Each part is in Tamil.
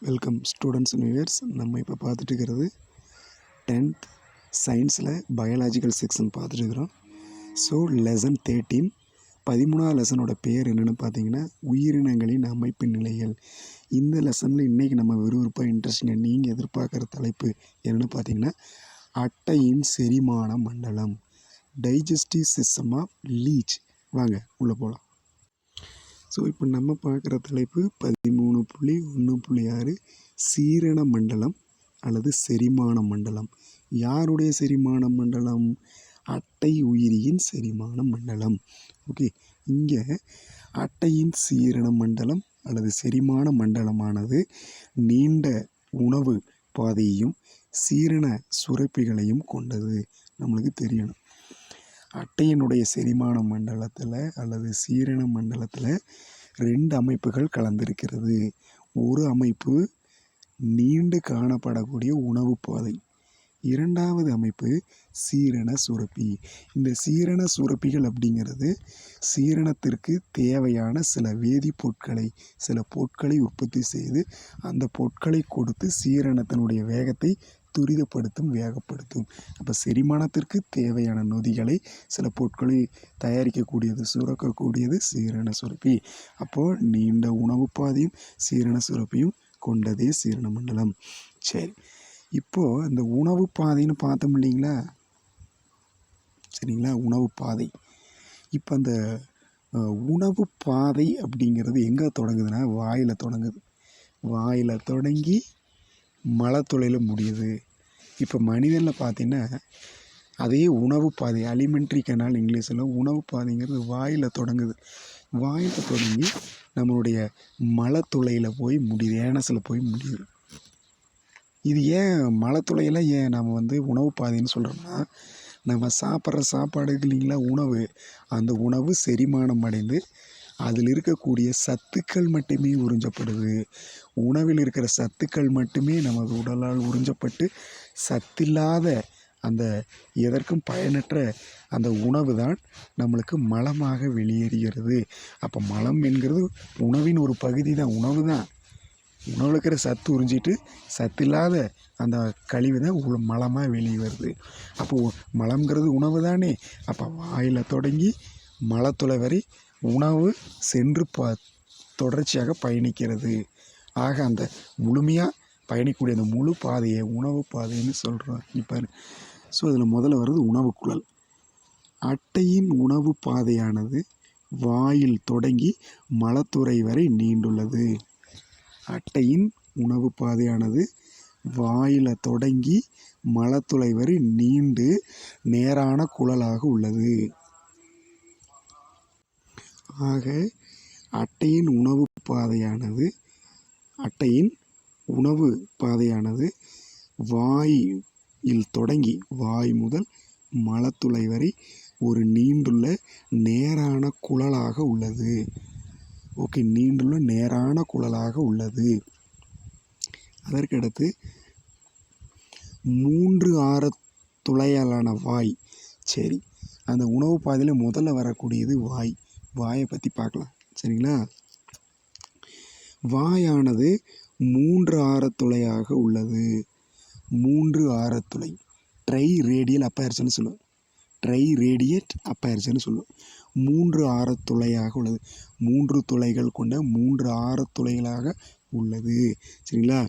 Welcome students and viewers. நம்ம இப்போ பார்த்துட்டு இருக்கிறது 10th சயின்ஸில் பயாலஜிக்கல் செக்ஷன் பார்த்துட்டு இருக்கிறோம். ஸோ லெசன் 13 13வது லெசனோட பேர் என்னென்னு பார்த்தீங்கன்னா உயிரினங்களின் அமைப்பு நிலைகள். இந்த லெசனில் இன்றைக்கி நம்ம விறுவிறுப்பாக இன்ட்ரெஸ்டிங்காக நீங்கள் எதிர்பார்க்குற தலைப்பு என்னென்னு பார்த்தீங்கன்னா அட்டையின் செரிமான மண்டலம், டைஜஸ்டிவ் சிஸ்டம் ஆஃப் லீச். வாங்க உள்ளே போகலாம். ஸோ இப்போ நம்ம பார்க்குற தலைப்பு 13.1.6 சீரண மண்டலம் அல்லது செரிமான மண்டலம். யாருடைய செரிமான மண்டலம்? அட்டை உயிரியின் செரிமான மண்டலம். ஓகே, இங்கே அட்டையின் சீரண மண்டலம் அல்லது செரிமான மண்டலமானது நீண்ட உணவு பாதையையும் சீரண சுரப்பிகளையும் கொண்டது. நம்மளுக்கு தெரியணும், அட்டையினுடைய செரிமான மண்டலத்தில் அல்லது சீரண மண்டலத்தில் 2 அமைப்புகள் கலந்திருக்கிறது. ஒரு அமைப்பு நீண்டு காணப்படக்கூடிய உணவு பாதை, இரண்டாவது அமைப்பு சீரண சுரப்பி. இந்த சீரண சுரப்பிகள் அப்படிங்கிறது சீரணத்திற்கு தேவையான சில வேதிப்பொருட்களை சில பொருட்களை உற்பத்தி செய்து அந்த பொருட்களை கொடுத்து சீரணத்தினுடைய வேகத்தை துரிதப்படுத்தும், வேகப்படுத்தும். அப்போ செரிமானத்திற்கு தேவையான நொதிகளை சில பொருட்களை தயாரிக்கக்கூடியது, சுரக்கக்கூடியது சீரண சுரப்பி. அப்போது நீண்ட உணவு பாதையும் சீரண சுரப்பியும் கொண்டதே சீரண மண்டலம். சரி, இப்போது இந்த உணவு பாதைன்னு பார்த்தோம் இல்லைங்களா? சரிங்களா, உணவு பாதை. இப்போ அந்த உணவு பாதை அப்படிங்கிறது எங்கே தொடங்குதுன்னா வாயில் தொடங்குது. வாயில் தொடங்கி மலத்துளையில் முடியுது. இப்போ மனிதனில் பார்த்தீங்கன்னா அதே உணவு பாதை, அலிமெண்ட்ரி கனால் இங்கிலீஷில் உணவு பாதைங்கிறது வாயில் தொடங்குது. வாயில் தொடங்கி நம்மளுடைய மலத்துளையில் போய் முடியுது, ஏனஸில் போய் முடியுது. இது ஏன் மலத்துளையில் ஏன் நம்ம உணவு பாதைன்னு சொல்கிறோம்னா, நம்ம சாப்பிட்ற சாப்பாடு இல்லைங்களா, உணவு, அந்த உணவு செரிமானம் அடைந்து அதில் இருக்கக்கூடிய சத்துக்கள் மட்டுமே உறிஞ்சப்படுது. உணவில் இருக்கிற சத்துக்கள் மட்டுமே நமது உடலால் உறிஞ்சப்பட்டு சத்தில்லாத அந்த எதற்கும் பயனற்ற அந்த உணவு தான் நம்மளுக்கு மலமாக வெளியேறுகிறது. அப்போ மலம் என்கிறது உணவின் ஒரு பகுதி தான், உணவு தான். உணவில் இருக்கிற சத்து உறிஞ்சிட்டு சத்தில்லாத அந்த கழிவு தான் மலமாக வெளியே வருது. அப்போது மலம்ங்கிறது உணவு தானே. அப்போ வாயில் தொடங்கி மலத்துளை வரை உணவு சென்று தொடர்ச்சியாக பயணிக்கிறது. ஆக அந்த முழுமையாக பயணிக்கக்கூடிய அந்த முழு பாதையை உணவு பாதைன்னு சொல்கிறோம். இப்போ ஸோ அதில் முதல்ல வருது உணவு குழல். அட்டையின் உணவு பாதையானது வாயில் தொடங்கி மலத்துறை வரை நீண்டுள்ளது. அட்டையின் உணவு பாதையானது வாயில் தொடங்கி மலத்துளை வரை நீண்டு நேரான குழலாக உள்ளது. ஆக அட்டையின் உணவு பாதையானது வாயில் தொடங்கி வாய் முதல் மலத்துளை வரை ஒரு நீண்டுள்ள நேரான குழலாக உள்ளது. ஓகே, நீண்டுள்ள நேரான குழலாக உள்ளது. அதற்கடுத்து 3 ஆர துளையாலான வாய். சரி, அந்த உணவு பாதையில் முதல்ல வரக்கூடியது வாய். வாயை பற்றி பார்க்கலாம். சரிங்களா, வாயானது 3 ஆரத்துளையாக உள்ளது. 3 ஆரத்துளை, ட்ரை ரேடியல் அப்பேர்ச்சர்னு சொல்லுவோம். ட்ரை ரேடியேட் அப்பேர்ச்சர்னு சொல்லுவோம். 3 ஆரத்துளையாக உள்ளது. 3 துளைகள் கொண்ட 3 ஆரத்துளைகளாக உள்ளது. சரிங்களா.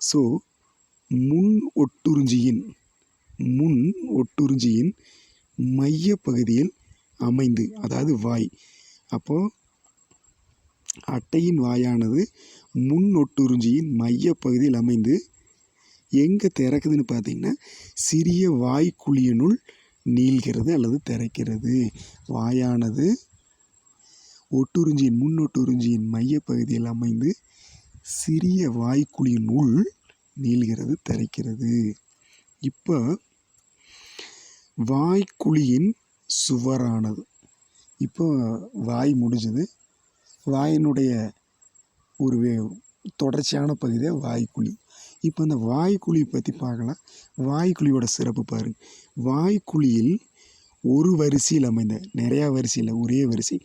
ஸோ முன் ஒட்டுறிஞ்சியின் மைய பகுதியில் அமைந்து, அதாவது வாய். அப்போது அட்டையின் வாயானது முன் ஒட்டுறிஞ்சியின் மைய பகுதியில் அமைந்து எங்கே திறக்குதுன்னு பார்த்தீங்கன்னா சிறிய வாய்க்குழியினுள் நீள்கிறது அல்லது திறக்கிறது. வாயானது முன் ஒட்டுறிஞ்சியின் மைய பகுதியில் அமைந்து சிறிய வாய்க்குழியினுள் நீள்கிறது, திறக்கிறது. இப்போ வாய்க்குழியின் சுவரானது, இப்போ வாய் முடிஞ்சது, வாயினுடைய ஒரு தொடர்ச்சியான பகுதியை வாய்க்குழி. இப்போ அந்த வாய்க்குழி பற்றி பார்க்கலாம். வாய்க்குழியோட சிறப்பு பாருங்கள். வாய்க்குழியில் ஒரு வரிசையில் அமைந்த, நிறையா வரிசையில் ஒரே வரிசை,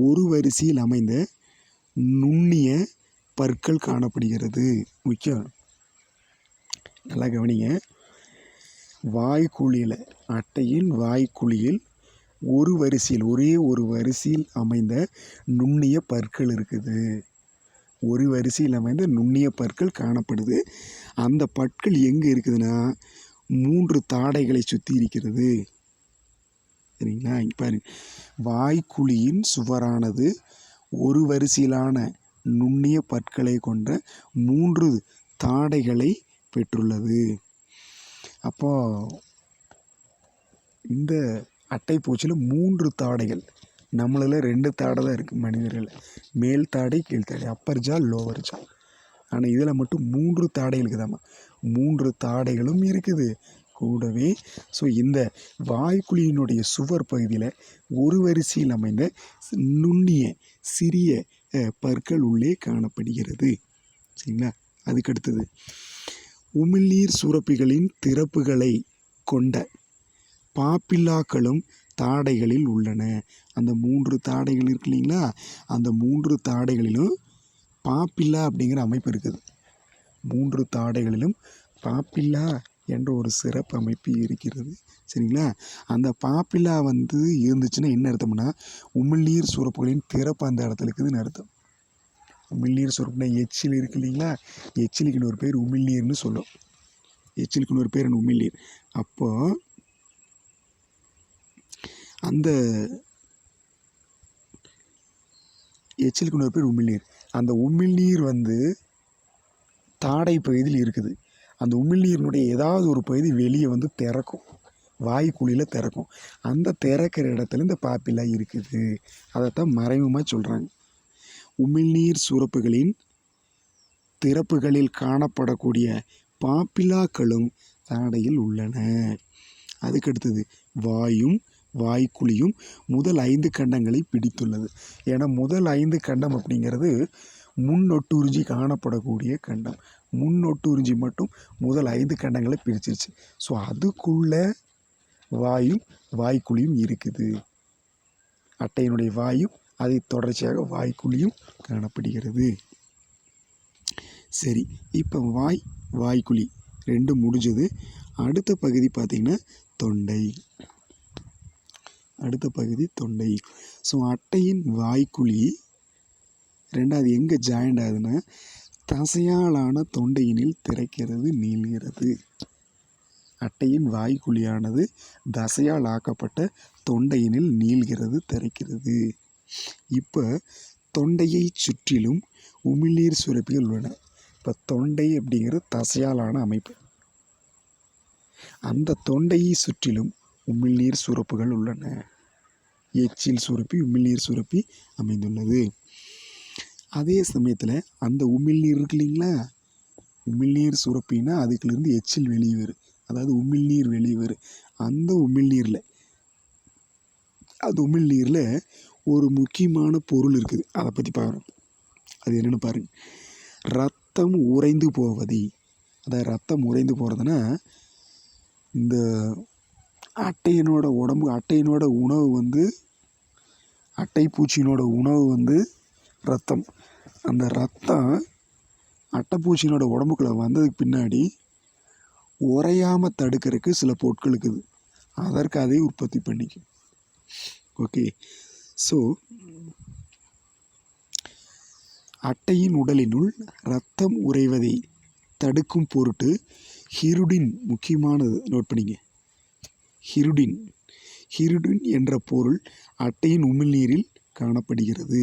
ஒரு வரிசையில் அமைந்த நுண்ணிய பற்கள் காணப்படுகிறது. முக்கியம், நல்லா கவனிங்க. வாய்க்குழியில், அட்டையின் வாய்க்குழியில் ஒரே ஒரு வரிசையில் அமைந்த நுண்ணிய பற்கள் இருக்குது. ஒரு வரிசையில் அமைந்த நுண்ணிய பற்கள் காணப்படுது. அந்த பற்கள் எங்கே இருக்குதுன்னா 3 தாடைகளை சுற்றி இருக்கிறது. சரிங்களா? இங்கே பாருங்க, வாய்க்குழியின் சுவரானது ஒரு வரிசையிலான நுண்ணிய பற்களை கொண்ட 3 தாடைகளை பெற்றுள்ளது. அப்போ இந்த அட்டைப்பூச்சியில் 3 தாடைகள், நம்மளில் 2 தாடை தான் இருக்குது மனிதர்கள், மேல் தாடை கீழ் தாடை, அப்பர் ஜா லோவர் ஜா. ஆனால் இதில் மட்டும் 3 தாடைகள் இருக்குதாம்மா. 3 தாடைகளும் இருக்குது கூடவே. ஸோ இந்த வாய்க்குழியினுடைய சுவர் பகுதியில் ஒரு வரிசையில் அமைந்த நுண்ணிய சிறிய பற்கள் உள்ளே காணப்படுகிறது. சரிங்களா? அதுக்கடுத்தது, உமிழ்நீர் சுரப்பிகளின் திறப்புகளை கொண்ட பாப்பில்லாக்களும் தாடைகளில் உள்ளன. அந்த 3 தாடைகள் இருக்கு இல்லைங்களா, அந்த 3 தாடைகளிலும் பாப்பில்லா அப்படிங்கிற அமைப்பு இருக்குது. 3 தாடைகளிலும் பாப்பில்லா என்ற ஒரு சிறப்பு அமைப்பு இருக்கிறது. சரிங்களா? அந்த பாப்பில்லா இருந்துச்சுன்னா என்ன அர்த்தம்னா, உமிழ்நீர் சுரப்புகளின் திறப்பு அந்த இடத்துல இருக்குதுன்னு அர்த்தம். உமிழ்நீர் சுரப்புனா எச்சில் இருக்கு இல்லைங்களா, எச்சிலுக்குன்னு ஒரு பேர் உமிழ்நீர்னு சொல்லும். எச்சிலுக்குன்னு ஒரு பேர் என்ன, உமிழ்நீர். அப்போ அந்த எச்சிலுக்குன்னு ஒரு பேர் உமிழ்நீர். அந்த உமிழ்நீர் தாடை பகுதியில் இருக்குது. அந்த உமிழ்நீரினுடைய ஏதாவது ஒரு பகுதி வெளியே திறக்கும், வாய்க்குழியில் திறக்கும். அந்த திறக்கிற இடத்துல இந்த பாப்பில்லா இருக்குது. அதைத்தான் மறைமுகமாக சொல்கிறாங்க. உமிழ்நீர் சுரப்புகளின் திறப்புகளில் காணப்படக்கூடிய பாப்பில்லாக்களும் தாடையில் உள்ளன. அதுக்கடுத்தது, வாய்க்குழியும் முதல் 5 கண்டங்களை பிடித்துள்ளது. ஏன்னா முதல் 5 கண்டம் அப்படிங்கிறது முன்னொட்டுறிஞ்சி காணப்படக்கூடிய கண்டம். முன்னொட்டுறிஞ்சி மட்டும் முதல் 5 கண்டங்களை பிரிச்சிருச்சு. ஸோ அதுக்குள்ள வாய்க்குழியும் இருக்குது. அட்டையினுடைய வாயும் அதை தொடர்ச்சியாக வாய்க்குழியும் காணப்படுகிறது. சரி, இப்போ வாய்க்குழி 2 முடிஞ்சது. அடுத்த பகுதி பார்த்திங்கன்னா தொண்டை. ஸோ அட்டையின் வாய்க்குழி 2வது எங்கே ஜாயிண்ட் ஆகுதுன்னா, தசையாலான தொண்டையினில் திறக்கிறது, நீள்கிறது. அட்டையின் வாய்க்குழியானது தசையால் ஆக்கப்பட்ட தொண்டையினில் நீள்கிறது, திறக்கிறது. இப்போ தொண்டையை சுற்றிலும் உமிழ்நீர் சுரப்பிகள் உள்ளன. இப்போ தொண்டை அப்படிங்கிறது தசையாலான அமைப்பு. அந்த தொண்டையை சுற்றிலும் உமிழ்நீர் சுரப்புகள் உள்ளன. எச்சில் சுரப்பி, உமிழ்நீர் சுரப்பி அமைந்துள்ளது. அதே சமயத்தில் அந்த உமிழ்நீர் இருக்கு இல்லைங்களா, உமிழ்நீர் சுரப்பின்னா அதுக்குலேருந்து எச்சில் வெளியே வரும், அதாவது உமிழ்நீர் வெளியே வரும். அந்த உமிழ்நீரில் ஒரு முக்கியமான பொருள் இருக்குது. அதை பற்றி பார்க்குறோம். அது என்னென்னு பாருங்கள். ரத்தம் உறைந்து போவது. அதாவது ரத்தம் உறைந்து போகிறதுனா, இந்த அட்டையினோட உணவு அட்டைப்பூச்சியினோட உணவு ரத்தம். அந்த ரத்தம் அட்டைப்பூச்சியினோட உடம்புக்குள்ளே வந்ததுக்கு பின்னாடி உறையாமல் தடுக்கிறதுக்கு சில பொருட்கள் இருக்குது. அதற்கு அதை உற்பத்தி பண்ணிக்கும். ஓகே. ஸோ அட்டையின் உடலினுள் இரத்தம் உறைவதை தடுக்கும் பொருட்டு ஹிருடின், முக்கியமானது நோட் பண்ணிங்க, ஹிருடின் என்ற பொருள் அட்டையின் உமிழ்நீரில் காணப்படுகிறது.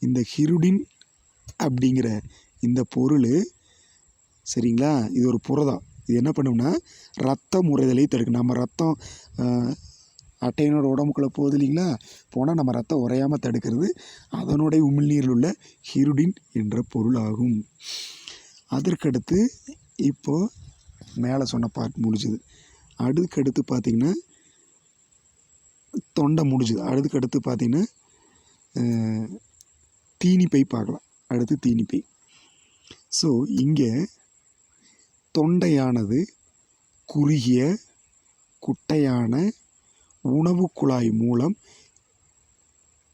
இந்த ஹிருடின் அப்படிங்கிற இந்த பொருள், சரிங்களா, இது ஒரு புரதம். இது என்ன பண்ணும்னா ரத்தம் உறைதலை தடுக்கும். நம்ம ரத்தம் அட்டையினோட உடம்புக்குள்ளே போகுது இல்லைங்களா, போனால் நம்ம ரத்தம் உறையாமல் தடுக்கிறது அதனுடைய உமிழ்நீரில் உள்ள ஹிருடின் என்ற பொருள் ஆகும். அதற்கடுத்து இப்போது மேலே சொன்ன பார்ட் முடிஞ்சுது. அடுத்து பார்த்திங்கன்னா தொண்டை முடிஞ்சுது. அடுத்து பார்த்திங்கன்னா தீனிப்பை பார்க்கலாம். அடுத்து தீனிப்பை. ஸோ இங்கே தொண்டையானது குறுகிய குட்டையான உணவு குழாய் மூலம்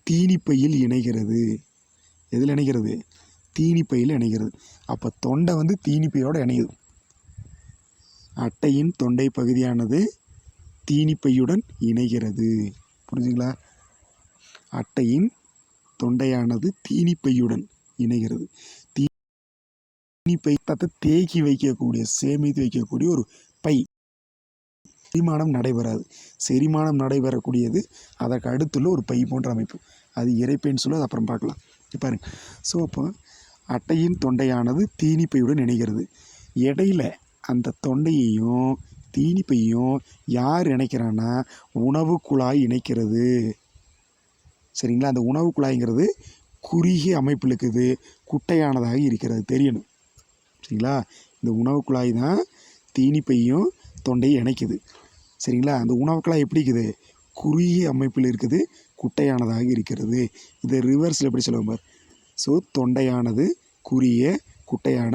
தீனிப்பையில் இணைகிறது. எதில் இணைகிறது? தீனிப்பையில் இணைகிறது. அப்போ தொண்டை வந்து தீனிப்பையோடு இணையுது. அட்டையின் தொண்டை பகுதியானது தீனிப்பையுடன் இணைகிறது. புரிஞ்சுங்களா? அட்டையின் தொண்டையானது தீனிப்பையுடன் இணைகிறது. தீனிப்பை தேக்கி வைக்கக்கூடிய, சேமித்து வைக்கக்கூடிய ஒரு பை. செரிமானம் நடைபெறாது. செரிமானம் நடைபெறக்கூடியது அதற்கு அடுத்துள்ள ஒரு பை போன்ற அமைப்பு. அது இரைப்பைன்னு சொல்ல அப்புறம் பார்க்கலாம். பாருங்க. ஸோ அப்போ அட்டையின் தொண்டையானது தீனிப்பையுடன் இணைகிறது. இடையில அந்த தொண்டையையும் தீனிப்பையும் யார் இணைக்கிறான்னா உணவு குழாய் இணைக்கிறது. சரிங்களா? அந்த உணவு குழாய்ங்கிறது குறுகிய அமைப்பில் இருக்குது, குட்டையானதாக இருக்கிறது, தெரியணும். சரிங்களா? இந்த உணவு குழாய் தான் தீனிப்பையும் தொண்டையை இணைக்குது. சரிங்களா? அந்த உணவு குழாய் எப்படி இருக்குது? குறுகிய அமைப்பில் இருக்குது, குட்டையானதாக இருக்கிறது. இதை ரிவர்ஸில் எப்படி சொல்லுவோம் பார். ஸோ தொண்டையானது குறுகிய குட்டையான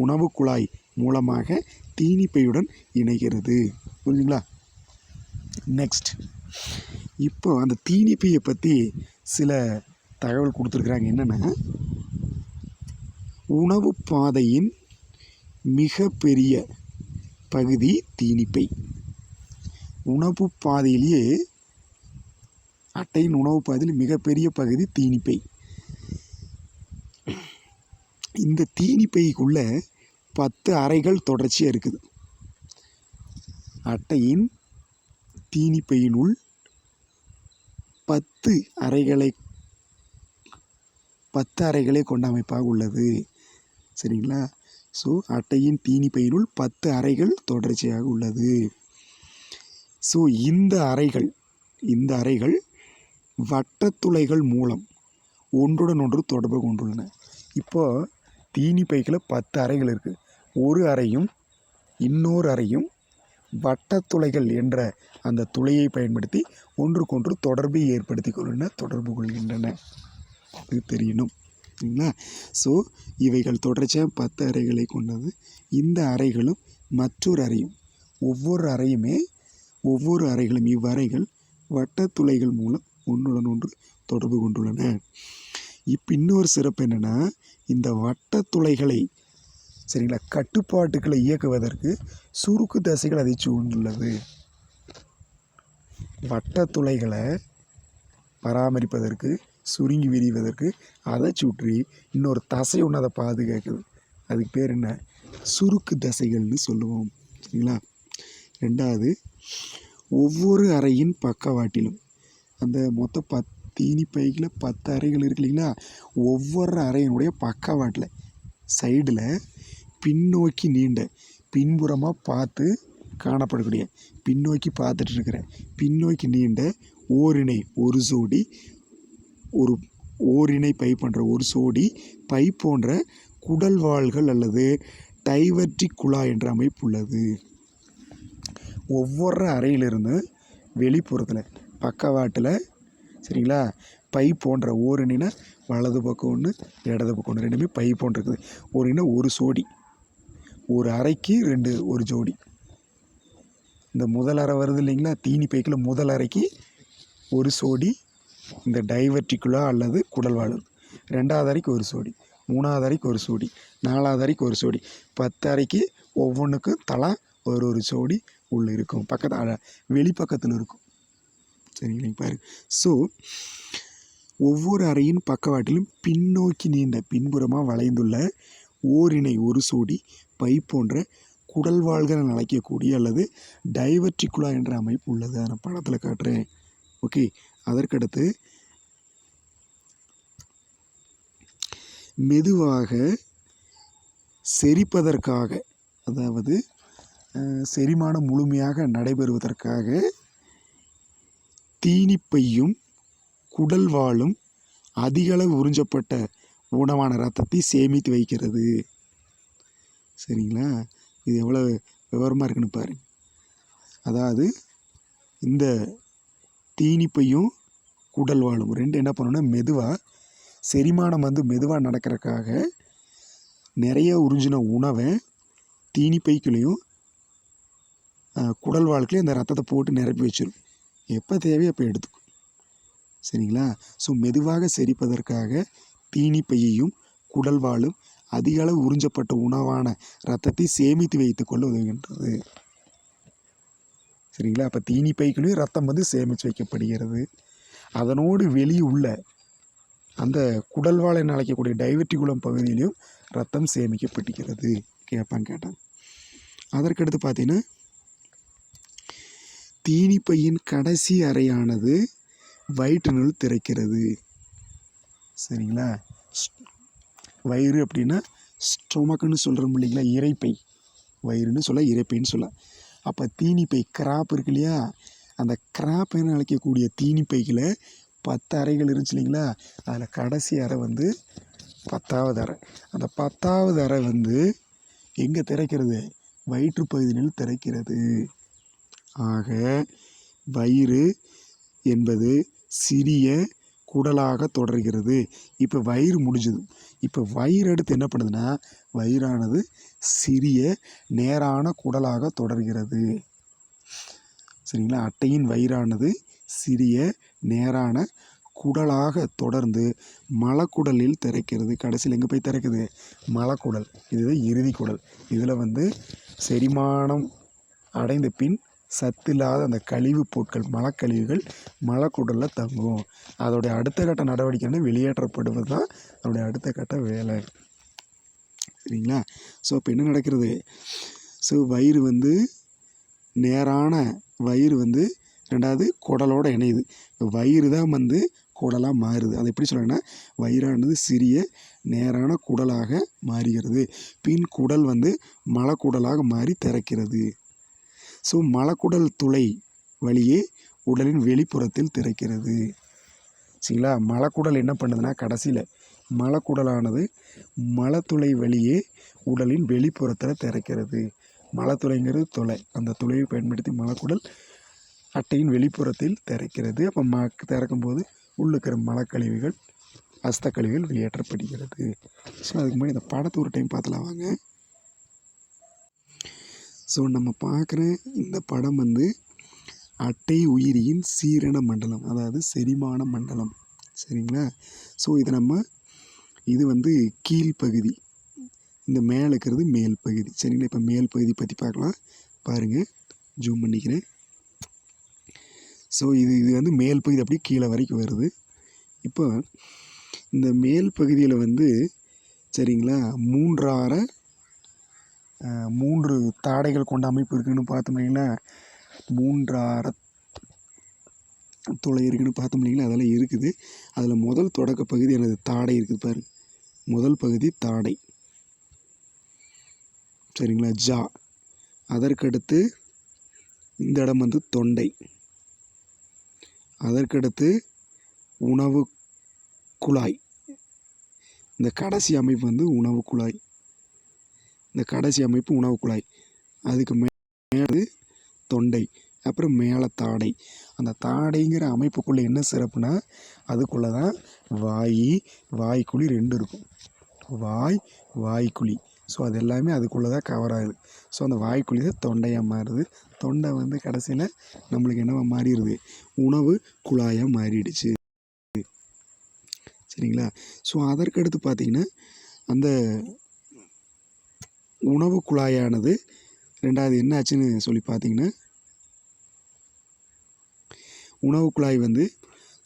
உணவு குழாய் மூலமாக தீனிப்பையுடன் இணைகிறது. புரிஞ்சுங்களா? நெக்ஸ்ட், இப்போ அந்த தீனிப்பையை பற்றி சில தகவல் கொடுத்துருக்குறாங்க. என்னென்னா, உணவு பாதையின் மிக பெரிய பகுதி தீனிப்பை. உணவு பாதையிலேயே அட்டையின் உணவு பாதையில் மிகப்பெரிய பகுதி தீனிப்பை. இந்த தீனிப்பைக்குள்ள 10 அறைகள் தொடர்ச்சியாக இருக்குது. அட்டையின் தீனிப்பையினுள் 10 அறைகளை கொண்ட அமைப்பாக உள்ளது. சரிங்களா? ஸோ அட்டையின் தீனிப்பையினுள் 10 அறைகள் தொடர்ச்சியாக உள்ளது. ஸோ இந்த அறைகள் வட்டத்துளைகள் மூலம் ஒன்றுடன் ஒன்று தொடர்பு கொண்டுள்ளன. இப்போது தீனிப்பைக்குள்ள 10 அறைகள் இருக்குது. ஒரு அறையும் இன்னொரு அறையும் வட்டத்துளைகள் என்ற அந்த துளையை பயன்படுத்தி ஒன்றுக்கொன்று தொடர்பை தொடர்பு கொள்கின்றன. இது தெரியணும். சரிங்களா? ஸோ இவைகள் தொடர்ச்சியாக 10 அறைகளை கொண்டது. இந்த அறைகளும் மற்றொரு அறையும், ஒவ்வொரு அறைகளும் இவ்வறைகள் வட்டத்துளைகள் மூலம் ஒன்றுடன் ஒன்று தொடர்பு கொண்டுள்ளன. இப்போ இன்னொரு சிறப்பு என்னென்னா, இந்த வட்டத்துளைகளை சரிங்களா கட்டுப்பாட்டுக்களை இயக்குவதற்கு சுருக்கு தசைகள் அதை சூழ்ந்துள்ளது. வட்டத்துளைகளை பராமரிப்பதற்கு, சுருங்கி விரிவதற்கு அதை சுற்றி இன்னொரு தசை ஒன்று அதை பாதுகாக்குது. அதுக்கு பேர் என்ன? சுருக்கு தசைகள்னு சொல்லுவோம். சரிங்களா? ரெண்டாவது, ஒவ்வொரு அறையின் பக்கவாட்டிலும் அந்த மொத்தம் தீனிப்பைக்குள்ள 10 அறைகள் இருக்கு இல்லைங்களா? ஒவ்வொரு அறையினுடைய பக்கவாட்டில் சைடில் பின்னோக்கி நீண்ட, பின்புறமாக பார்த்து காணப்படக்கூடிய, பின்னோக்கி பார்த்துட்டு இருக்கிற பின்னோக்கி நீண்ட ஓரிணை ஒரு ஜோடி, ஒரு ஓரிணை பை போன்ற ஒரு ஜோடி பை போன்ற குடல்வாள்கள் அல்லது டைவர்டிகுலா என்ற அமைப்பு உள்ளது. ஒவ்வொரு அறையிலிருந்து வெளிப்புறத்தில் பக்கவாட்டில் சரிங்களா பை போன்ற ஓரிணைனா வலது பக்கம் ஒன்று, இடது பக்கம் ஒன்று, ரெண்டுமே பை போன்று இருக்குது. ஓரிணை ஒரு ஜோடி, ஒரு அறைக்கு ஒரு ஜோடி. இந்த முதல் அறை வருது இல்லைங்களா? தீனிப்பைக்குள்ள முதல் அறைக்கு ஒரு ஜோடி இந்த டைவர்டிகுலா அல்லது குடல்வாள், ரெண்டாவது அறைக்கு ஒரு ஜோடி, மூணாவது அறைக்கு ஒரு ஜோடி, நாலாவது அறைக்கு ஒரு ஜோடி, 10 அறைக்கு ஒவ்வொன்றுக்கும் தலா ஒரு ஜோடி உள்ளே இருக்கும். வெளிப்பக்கத்தில் இருக்கும். சரிங்களா? பாரு. ஸோ ஒவ்வொரு அறையின் பக்கவாட்டிலும் பின்னோக்கி நீண்ட, பின்புறமாக வளைந்துள்ள ஓரிணை ஒரு ஜோடி பை போன்ற குடல்வாள்கள் அழைக்கக்கூடிய அல்லது டைவர்டிகுலா என்ற அமைப்பு உள்ளது. நான் படத்தில் காட்டுறேன். ஓகே. அதற்கடுத்து மெதுவாக செரிப்பதற்காக, அதாவது செரிமானம் முழுமையாக நடைபெறுவதற்காக தீனிப்பையும் குடல்வாளும் அதிகளவு உறிஞ்சப்பட்ட உணவான இரத்தத்தை சேமித்து வைக்கிறது. சரிங்களா? இது எவ்வளோ விவரமாக இருக்குன்னு பாரு. அதாவது இந்த தீனிப்பையும் குடல்வாளும் ரெண்டு என்ன பண்ணணும்னா, மெதுவாக செரிமானம் மெதுவாக நடக்கிறதுக்காக நிறைய உறிஞ்சின உணவை தீனிப்பைக்குள்ளேயும் குடல்வாளுக்குள்ளேயும் அந்த ரத்தத்தை போட்டு நிரப்பி வச்சிடும். எப்போ தேவையோ அப்போ எடுத்துக்கும். சரிங்களா? ஸோ மெதுவாக செரிப்பதற்காக தீனிப்பையையும் குடல்வாலும் அதிக அளவு உறிஞ்சப்பட்ட உணவான இரத்தத்தை சேமித்து வைத்து கொள்ள உதவுகின்றது. சரிங்களா? அப்போ தீனிப்பைக்குள்ளேயும் ரத்தம் வந்து சேமித்து வைக்கப்படுகிறது. அதனோடு வெளியே உள்ள அந்த குடல்வால் என அழைக்கக்கூடிய டைவர்டிகுலம் பகுதியிலையும் ரத்தம் சேமிக்கப்படுகிறது. கேட்டான். அதற்கடுத்து பார்த்தீங்கன்னா தீனிப்பையின் கடைசி அறையானது வயிற்றினுள் திறக்கிறது. சரிங்களா? வயிறு அப்படின்னா ஸ்டொமக்குன்னு சொல்கிறோம் இல்லைங்களா, இரைப்பை. வயிறுன்னு சொல்ல, இரைப்பைன்னு சொல்ல. அப்போ தீனிப்பை கிராப் இருக்கு இல்லையா, அந்த கிராப் என அழைக்கக்கூடிய தீனிப்பையில் 10 அறைகள் இருந்துச்சு இல்லைங்களா, அதில் கடைசி அறை வந்து 10வது அறை. அந்த 10வது அறை வந்து எங்கே திறக்கிறது? வயிற்று பகுதியில் திறக்கிறது. ஆக வயிறு என்பது சிறிய குடலாக தொடர்கிறது. இப்போ வயிறு முடிஞ்சுது. இப்போ வயிறு அடுத்து என்ன பண்ணுதுன்னா, வயிறானது சிறிய நேரான குடலாக தொடர்கிறது. சரிங்களா? அட்டையின் வயிறானது சிறிய நேரான குடலாக தொடர்ந்து மலக்குடலில் திறக்கிறது. கடைசியில் எங்கே போய் திறக்குது? மலக்குடல். இதுதான் இறுதி குடல். இதில் வந்து செரிமானம் அடைந்த பின் சத்தில்லாத அந்த கழிவுப் பொருட்கள், மலக்கழிவுகள் மலக்குடலில் தங்கும். அதோடைய அடுத்த கட்ட நடவடிக்கைன்னு வெளியேற்றப்படுவது தான் அதோடைய அடுத்த கட்ட வேலை. சரிங்களா? ஸோ இப்போ என்ன நடக்கிறது? ஸோ வயிறு வந்து நேரான வயிறு வந்து ரெண்டாவது குடலோடு இணையுது. வயிறு தான் வந்து குடலாக மாறுது. அது எப்படி சொல்கிறாங்கன்னா, வயிறானது சிறிய நேரான குடலாக மாறுகிறது. பின் குடல் வந்து மலக்குடலாக மாறி திறக்கிறது. ஸோ மலக்குடல் துளை வழியே உடலின் வெளிப்புறத்தில் திறக்கிறது. சரிங்களா? மலக்குடல் என்ன பண்ணுதுன்னா, கடைசியில் மலக்குடலானது மலத்துளை வழியே உடலின் வெளிப்புறத்தில் திறக்கிறது. மலத்துளைங்கிறது துளை. அந்த துளையை பயன்படுத்தி மலக்குடல் அட்டையின் வெளிப்புறத்தில் திறக்கிறது. அப்போ திறக்கும்போது உள்ளுக்கிற மலக்கழிவுகள், அஸ்தக்கழிவுகள் வெளியேற்றப்படுகிறது. ஸோ அதுக்கு முன்னாடி இந்த படத்தை ஒரு டைம் பார்த்துலாம் வாங்க. ஸோ நம்ம பார்க்குற இந்த படம் வந்து அட்டை உயிரியின் சீரண மண்டலம், அதாவது செரிமான மண்டலம். சரிங்களா? ஸோ இது வந்து கீழ்ப்பகுதி, இந்த மேலே இருக்கிறது மேல் பகுதி. சரிங்களா? இப்போ மேல் பகுதி பற்றி பார்க்கலாம். பாருங்கள், ஜூம் பண்ணிக்கிறேன். ஸோ இது வந்து மேல் பகுதி அப்படியே கீழே வரைக்கும் வருது. இப்போ இந்த மேல் பகுதியில் வந்து சரிங்களா 3 தாடைகள் கொண்ட அமைப்பு இருக்குதுன்னு பார்த்தோம்னா, 3 அறை துளை இருக்குதுன்னு பார்த்தோம் இல்லைங்களா, அதெல்லாம் இருக்குது. அதில் முதல் தொடக்க பகுதி எனது தாடை இருக்குது பாருங்க. முதல் பகுதி தாடை. சரிங்களா? ஜா. அதற்கடுத்து இந்த இடம் வந்து தொண்டை. அதற்கடுத்து உணவு குழாய். இந்த கடைசி அமைப்பு வந்து உணவு குழாய். இந்த கடைசி அமைப்பு உணவு குழாய். அதுக்கு மேலே தொண்டை, அப்புறம் மேலே தாடை. அந்த தாடைங்கிற அமைப்புக்குள்ளே என்ன சிறப்புனா, அதுக்குள்ளே தான் வாய்க்குழி 2 இருக்கும். வாய்க்குழி. ஸோ அது எல்லாமே அதுக்குள்ளே தான் கவர் ஆகுது. ஸோ அந்த வாய்க்குழி தான் தொண்டையாக மாறுது. தொண்டை வந்து கடைசியில் நம்மளுக்கு என்னவா மாறிடுது? உணவு குழாயாக மாறிடுச்சு. சரிங்களா? ஸோ அதற்கடுத்து பார்த்திங்கன்னா, அந்த உணவு குழாயானது ரெண்டாவது என்ன ஆச்சுன்னு சொல்லி பார்த்திங்கன்னா, உணவு குழாய் வந்து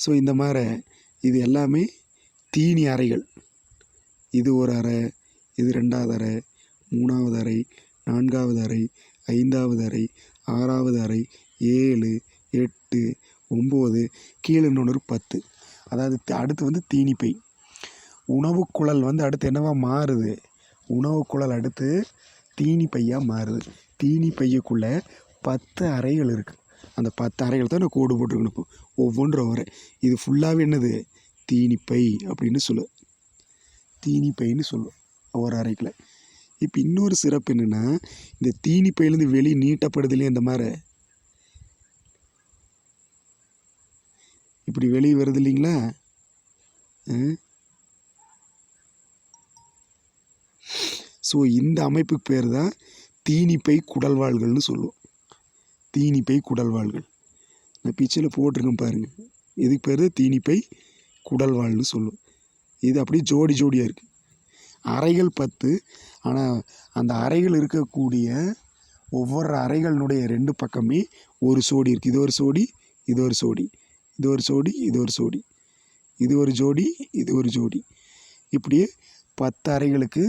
ஸோ இந்த மாதிரி இது எல்லாமே தீனி அறைகள். இது ஒரு அறை, இது 2வது அறை, 3வது அறை, 4வது அறை, 5வது அறை, 6வது அறை, 7, 8, 9, கீழே இன்னொன்று 10. அதாவது அடுத்து வந்து தீனிப்பை. உணவுக்குழல் வந்து அடுத்து என்னவா மாறுது? உணவுக்குழல் அடுத்து தீனிப்பையாக மாறுது. தீனிப்பையுக்குள்ளே 10 அறைகள் இருக்குது. அந்த 10 அறைகள் தான் நான் கோடு போட்டிருக்கணும். இப்போ ஒவ்வொன்றும் அறை. இது ஃபுல்லாகவே என்னது? தீனிப்பை அப்படின்னு சொல்லுவோம். தீனிப்பைன்னு சொல்லுவோம் ஒரு அறைக்குள்ள. இப்போ இன்னொரு சிறப்பு என்னென்னா, இந்த தீனிப்பையிலேருந்து வெளியே நீட்டப்படுது இல்லையா, இந்த மாதிரி இப்படி வெளியே வருது இல்லைங்களா, ஸோ இந்த அமைப்புக்கு பேர் தான் தீனிப்பை குடல்வாள்கள்னு சொல்லுவோம். தீனிப்பை குடல்வாள்கள் நான் பிக்சரில் போட்டிருக்கேன் பாருங்கள். இதுக்கு பேர் தீனிப்பை குடல்வாள்னு சொல்லுவோம். இது அப்படியே ஜோடியாக இருக்குது. அறைகள் 10. ஆனால் அந்த அறைகள் இருக்கக்கூடிய ஒவ்வொரு அறைகளினுடைய 2 பக்கமே ஒரு சோடி இருக்குது. இது ஒரு சோடி, இது ஒரு சோடி, இது ஒரு சோடி, இது ஒரு சோடி, இது ஒரு ஜோடி, இது ஒரு ஜோடி. இப்படியே 10 அறைகளுக்கு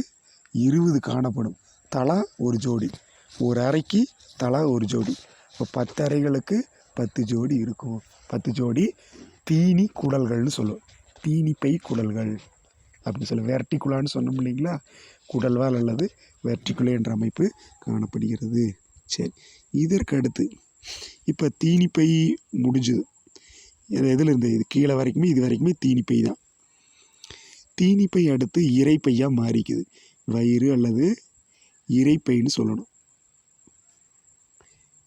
20 காணப்படும். தலா ஒரு ஜோடி. ஒரு அறைக்கு தலா ஒரு ஜோடி. இப்போ 10 அறைகளுக்கு 10 ஜோடி இருக்கும். 10 ஜோடி தீனி குடல்கள்னு சொல்லுவோம். தீனிப்பை குடல்கள் அப்படின்னு சொல்லுவோம். வெர்டிகுலான்னு சொன்னோம் இல்லைங்களா, குடல்வால் அல்லது வெர்டிகுலே என்ற அமைப்பு காணப்படுகிறது. சரி, இதற்கு அடுத்து இப்போ தீனிப்பை முடிஞ்சுது. எதில் இருந்து இது கீழே வரைக்குமே இது வரைக்குமே தீனிப்பை தான். தீனிப்பை அடுத்து இரைப்பையாக மாறிக்குது. வயிறு அல்லது இரைப்பைன்னு சொல்லணும்.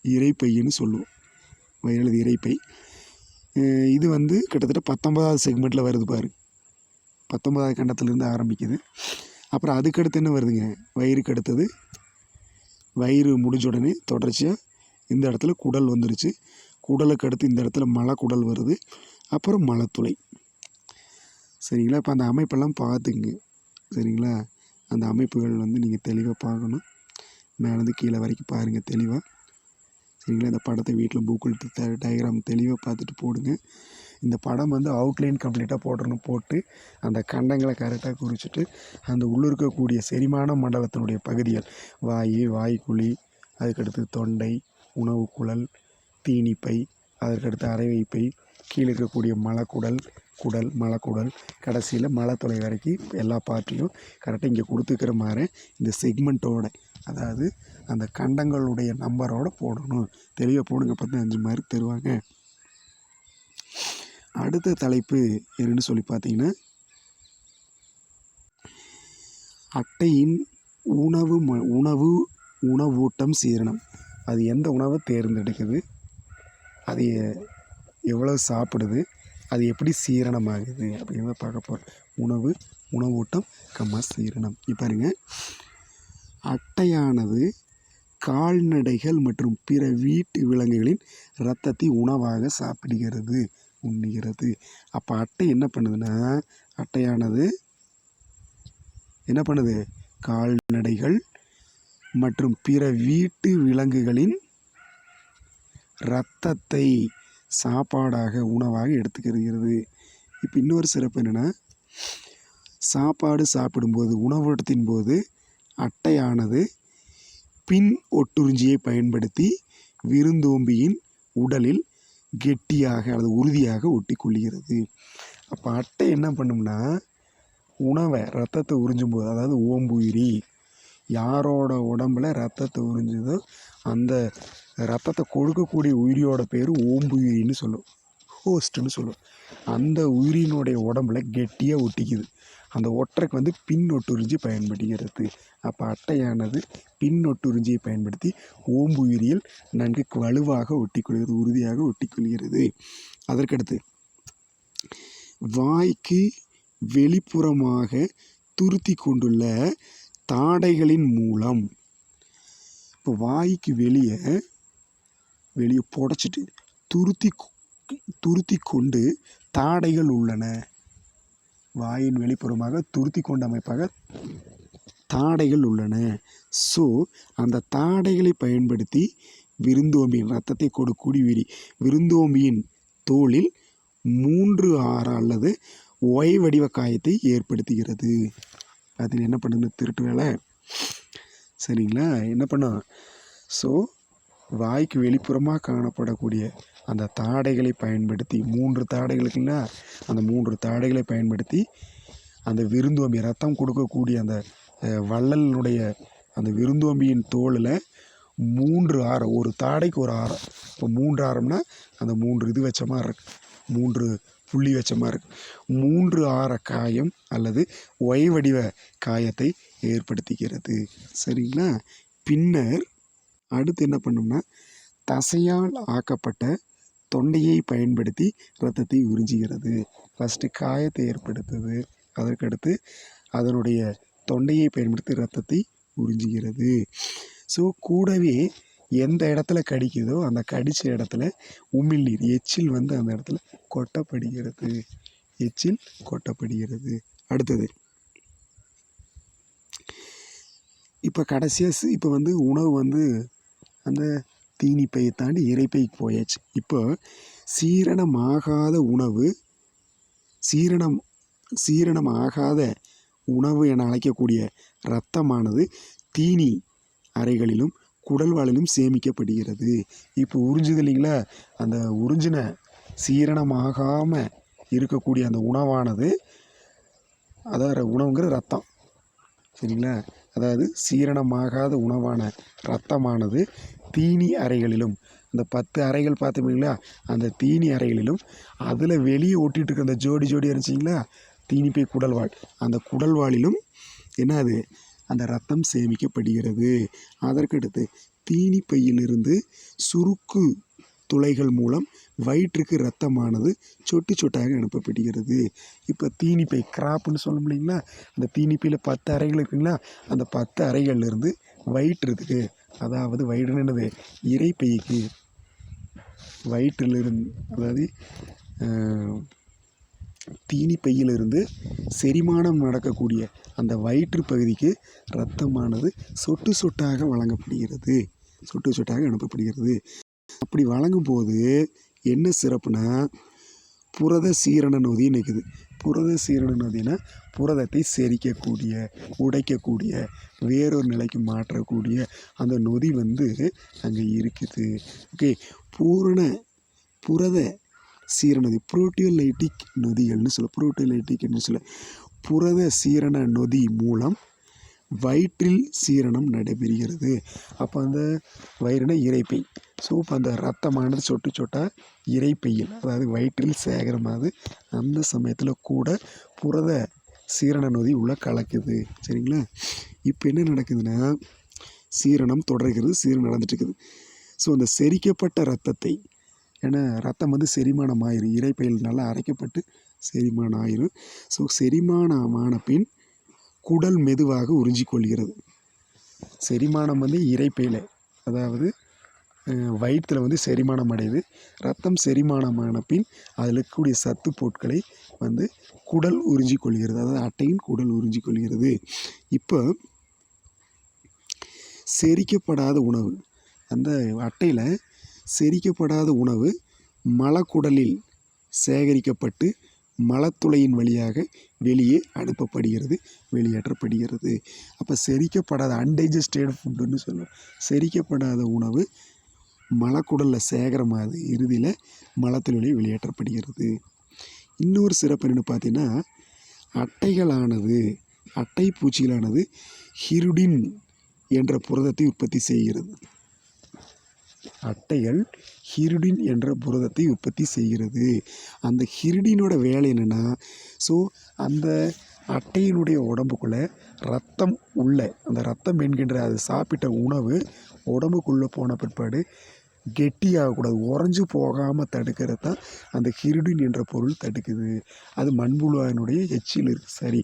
இரைப்பைன்னு சொல்லுவோம். வயிறு அல்லது இரைப்பை. இது வந்து கிட்டத்தட்ட 19வது செக்மெண்ட்டில் வருது பாரு. 19வது கண்டத்துலேருந்து ஆரம்பிக்குது. அப்புறம் அதுக்கடுத்து என்ன வருதுங்க, வயிறுக்கு அடுத்தது வயிறு முடிஞ்ச உடனே தொடர்ச்சியாக இந்த இடத்துல குடல் வந்துருச்சு. குடலுக்கு அடுத்து இந்த இடத்துல மலக்குடல் வருது. அப்புறம் மலத்துளை. சரிங்களா? இப்போ அந்த அமைப்பெல்லாம் பார்த்துங்க. சரிங்களா? அந்த அமைப்புகள் வந்து நீங்கள் தெளிவாக பார்க்கணும். மேலேருந்து கீழே வரைக்கும் பாருங்கள் தெளிவாக. சரிங்களா? இந்த படத்தை வீட்டில் கூகுள் டயக்ராம் தெளிவாக பார்த்துட்டு போடுங்க. இந்த படம் வந்து அவுட்லைன் கம்ப்ளீட்டாக போட்டுறணும். போட்டு அந்த கண்டங்களை கரெக்டாக குறிச்சிட்டு அந்த உள்ளிருக்கக்கூடிய செரிமான மண்டலத்தினுடைய பகுதிகள் வாய்க்குழி, அதுக்கடுத்து தொண்டை, உணவு குழல், தீனிப்பை, அதற்கடுத்து அரைவைப்பை, கீழே இருக்கக்கூடிய மலக்குடல், கடைசியில் மலத்துளை வரைக்கும் எல்லா பார்ட்டையும் கரெக்டாக இங்கே கொடுத்துக்கிற மாதிரி இந்த செக்மெண்ட்டோட, அதாவது அந்த கண்டங்களுடைய நம்பரோடு போடணும். தெளிவாக போடுங்க. 5 மார்க் தருவாங்க. அடுத்த தலைப்பு என்னன்னு சொல்லி பார்த்தீங்கன்னா, அட்டையின் உணவூட்டம் சீரணம். அது எந்த உணவை தேர்ந்தெடுக்குது, அது எவ்வளோ சாப்பிடுது, அது எப்படி சீரணமாகுது அப்படிங்கிறத பார்க்க போகிறோம். உணவூட்டம் சீரணம். இப்போ பாருங்க, அட்டையானது கால்நடைகள் மற்றும் பிற வீட்டு விலங்குகளின் இரத்தத்தை உணவாக உண்ணுகிறது. அப்போ அட்டை என்ன பண்ணுதுன்னா, அட்டையானது என்ன பண்ணுது, கால்நடைகள் மற்றும் பிற வீட்டு விலங்குகளின் இரத்தத்தை சாப்பாடாக உணவாக எடுத்துக்கிறது. இப்போ இன்னொரு சிறப்பு என்னென்னா, சாப்பாடு சாப்பிடும்போது உணவூட்டத்தின் போது அட்டையானது பின் ஒட்டுறிஞ்சியை பயன்படுத்தி விருந்தோம்பியின் உடலில் கெட்டியாக அல்லது உறுதியாக ஒட்டி கொள்கிறது. அப்போ அட்டை என்ன பண்ணும்னா, ரத்தத்தை உறிஞ்சும் போது, அதாவது ஓம்புயிரி யாரோட உடம்புல ரத்தத்தை உறிஞ்சுதோ அந்த ரத்தத்தை கொடுக்கக்கூடிய உயிரியோட பேர் ஓம்புயிரின்னு சொல்லுவோம், ஹோஸ்ட்டுன்னு சொல்லுவோம். அந்த உயிரினுடைய உடம்புல கெட்டியாக ஒட்டிக்குது. அந்த ஒற்றைக்கு வந்து பின் ஒட்டுறிஞ்சி பயன்படுகிறது. அப்போ அட்டையானது பின் ஒட்டுறிஞ்சியை பயன்படுத்தி ஓம்புயிரியில் நன்கு வலுவாக ஒட்டிக்கொள்கிறது, உறுதியாக ஒட்டிக்கொள்கிறது. அதற்கடுத்து வாய்க்கு வெளிப்புறமாக துருத்தி கொண்டுள்ள தாடைகளின் மூலம், இப்போ வாய்க்கு வெளியே புடைச்சிட்டு துருத்தி கொண்டு தாடைகள் உள்ளன. வாயின் வெளிப்புறமாக துருத்தி கொண்ட அமைப்பாக தாடைகள் உள்ளன. ஸோ அந்த தாடைகளை பயன்படுத்தி விருந்தோம்பியின் ரத்தத்தை கொடுக்கக்கூடிய விருந்தோம்பியின் தோலில் 3 ஆறு அல்லது ஒய் வடிவ காயத்தை ஏற்படுத்துகிறது. அதில் என்ன பண்ணுது, திருட்டு வேலை. சரிங்களா? என்ன பண்ணோம், ஸோ வாய்க்கு வெளிப்புறமாக காணப்படக்கூடிய அந்த தாடைகளை பயன்படுத்தி 3 தாடைகளுக்குன்னா அந்த 3 தாடைகளை பயன்படுத்தி அந்த விருந்தோம்பி ரத்தம் கொடுக்கக்கூடிய அந்த வள்ளலினுடைய அந்த விருந்தோம்பியின் தோலில் 3 ஆரம், ஒரு தாடைக்கு ஒரு ஆரம். இப்போ 3 ஆரம்னா அந்த 3 இது வச்ச மாதிரி இருக்கு, 3 புள்ளி வச்ச மாதிரி இருக்கு. 3 ஆர காயம் அல்லது ஒய் வடிவ காயத்தை ஏற்படுத்துகிறது. சரிங்களா? பின்னர் அடுத்து என்ன பண்ணோம்னா, தசையால் ஆக்கப்பட்ட தொண்டையை பயன்படுத்தி இரத்தத்தை உறிஞ்சுகிறது. ஃபஸ்ட்டு காயத்தை ஏற்படுத்துது, அதற்கடுத்து அதனுடைய தொண்டையை பயன்படுத்தி இரத்தத்தை உறிஞ்சுகிறது. ஸோ கூடவே எந்த இடத்துல கடிக்குதோ அந்த கடித்த இடத்துல உமிழ்நீர், எச்சில் வந்து அந்த இடத்துல கொட்டப்படுகிறது. அடுத்தது இப்போ கடைசியாக இப்போ வந்து உணவு வந்து அந்த தீனிப்பையை தாண்டி இரைப்பைக்கு போயாச்சு. இப்போ சீரணமாகாத உணவு சீரணமாகாத உணவு என அழைக்கக்கூடிய இரத்தமானது தீனி அறைகளிலும் குடல்வாளிலும் சேமிக்கப்படுகிறது. இப்போ உறிஞ்சுது இல்லைங்களா, அந்த உறிஞ்சின சீரணமாகாமல் இருக்கக்கூடிய அந்த உணவானது, அதாவது உணவுங்கிற ரத்தம் சரிங்களா, அதாவது சீரணமாகாத உணவான இரத்தமானது தீனி அறைகளிலும், அந்த 10 அறைகள் பார்த்தோம்ங்களா, அந்த தீனி அறைகளிலும் அதில் வெளியே ஒட்டிகிட்டு இருக்க அந்த ஜோடியாக இருந்துச்சிங்களா தீனிப்பை குடல்வாள், அந்த குடல்வாளிலும் என்னது அந்த ரத்தம் சேமிக்கப்படுகிறது. அதற்கடுத்து தீனிப்பையிலிருந்து சுருக்கு துளைகள் மூலம் வயிற்றுக்கு இரத்தமானது சொட்டு சொட்டாக அனுப்பப்படுகிறது. இப்போ தீனிப்பை கிராப்புன்னு சொல்ல முடியுங்களா, அந்த தீனிப்பையில் 10 அறைகள் இருக்குங்களா, அந்த 10 அறைகள்லேருந்து வயிற்றுக்கு, அதாவது வயிறுன்னு என்னது இரைப்பைக்கு, வயிற்றிலிருந்து அதாவது தீனிப்பையிலிருந்து செரிமானம் நடக்கக்கூடிய அந்த வயிற்று பகுதிக்கு இரத்தமானது சொட்டு சொட்டாக வழங்கப்படுகிறது, சொட்டு சொட்டாக அனுப்பப்படுகிறது. அப்படி வழங்கும் போது என்ன சிறப்புனா புரத சீரண நொதி நிற்குது. புரத சீரண நொதினா புரதத்தை செரிக்கக்கூடிய, உடைக்கக்கூடிய, வேறொரு நிலைக்கு மாற்றக்கூடிய அந்த நொதி வந்து அங்கே இருக்குது. ஓகே, புரத சீரண புரோட்டியோலைட்டிக் நொதிகள்னு சொல்ல புரத சீரண நொதி மூலம் வயிற்றில் சீரணம் நடைபெறுகிறது. அப்போ அந்த வயிறுனா இரைப்பை. ஸோ இப்போ அந்த ரத்தமானது சொட்டு சொட்டாக இரைப்பையில், அதாவது வயிற்றில் சேகரமாகுது. அந்த சமயத்தில் கூட புரத சீரண நொதி உள்ள கலக்குது. சரிங்களா, இப்போ என்ன நடக்குதுன்னா சீரணம் தொடர்கிறது, சீரணம் நடந்துட்டு இருக்குது. ஸோ அந்த செரிக்கப்பட்ட ரத்தத்தை, ஏன்னா ரத்தம் வந்து செரிமானம் ஆயிரும், இரைப்பையில் நல்லா அரைக்கப்பட்டு செரிமானம் ஆயிரும். ஸோ செரிமானமான பின் குடல் மெதுவாக உறிஞ்சிக்கொள்கிறது. செரிமானம் வந்து இரைப்பையில், அதாவது வயிற்றில் வந்து செரிமானம் அடையுது. ரத்தம் செரிமானமான பின் அதில் இருக்கக்கூடிய சத்து பொருட்களை வந்து குடல் உறிஞ்சிக்கொள்கிறது, அதாவது அட்டையின் குடல் உறிஞ்சிக்கொள்கிறது. இப்போ செரிக்கப்படாத உணவு, அந்த அட்டையில் செரிக்கப்படாத உணவு மலக்குடலில் சேகரிக்கப்பட்டு மலத்துளையின் வழியாக வெளியே அனுப்பப்படுகிறது, வெளியேற்றப்படுகிறது. அப்போ செரிக்கப்படாத அன்டைஜஸ்டட் ஃபுட்டுன்னு சொல்லுவோம். செரிக்கப்படாத உணவு மலக்குடலில் சேகரமாகுது, இறுதியில் மலத்தில் வழியே வெளியேற்றப்படுகிறது. இன்னொரு சிறப்பு என்னென்னு பார்த்தீங்கன்னா அட்டை பூச்சிகளானது ஹிருடின் என்ற புரதத்தை உற்பத்தி செய்கிறது. அட்டைகள் ஹிருடின் என்ற புரதத்தை உற்பத்தி செய்கிறது. அந்த ஹிருடினோட வேலை என்னென்னா, ஸோ அந்த அட்டையினுடைய உடம்புக்குள்ளே ரத்தம் உள்ள, அந்த ரத்தம் என்கின்ற அது சாப்பிட்ட உணவு உடம்புக்குள்ளே போன பிற்பாடு கெட்டியாகக்கூடாது, உறைஞ்சி போகாமல் தடுக்கிறது தான் அந்த ஹிருடின் என்ற பொருள் தடுக்குது. அது மண்புழுவினுடைய எச்சில் இருக்குது, சரி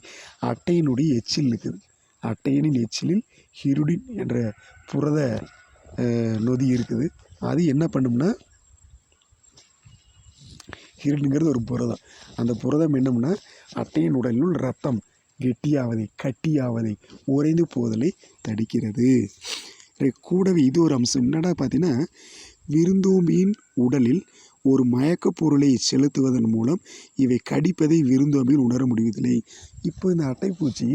அட்டையினுடைய எச்சில் இருக்குது. அட்டையினின் எச்சிலில் ஹிருடின் என்ற புரத நொதி இருக்குது. அது என்ன பண்ணும்னா, ஹிருடின்ங்கிறது ஒரு புரதம். அந்த புரதம் என்னம்னா அட்டையின் உடலினுள் ரத்தம் கட்டியாவதை உறைந்து போதலை தடுக்கிறது. கூடவே இது ஒரு அம்சம். என்னடா பார்த்தீங்கன்னா, விருந்தோம்பியின் உடலில் ஒரு மயக்க பொருளை செலுத்துவதன் மூலம் இவை கடிப்பதை விருந்தோம்பியில் உணர முடிவதில்லை. இப்போ இந்த அட்டைப்பூச்சி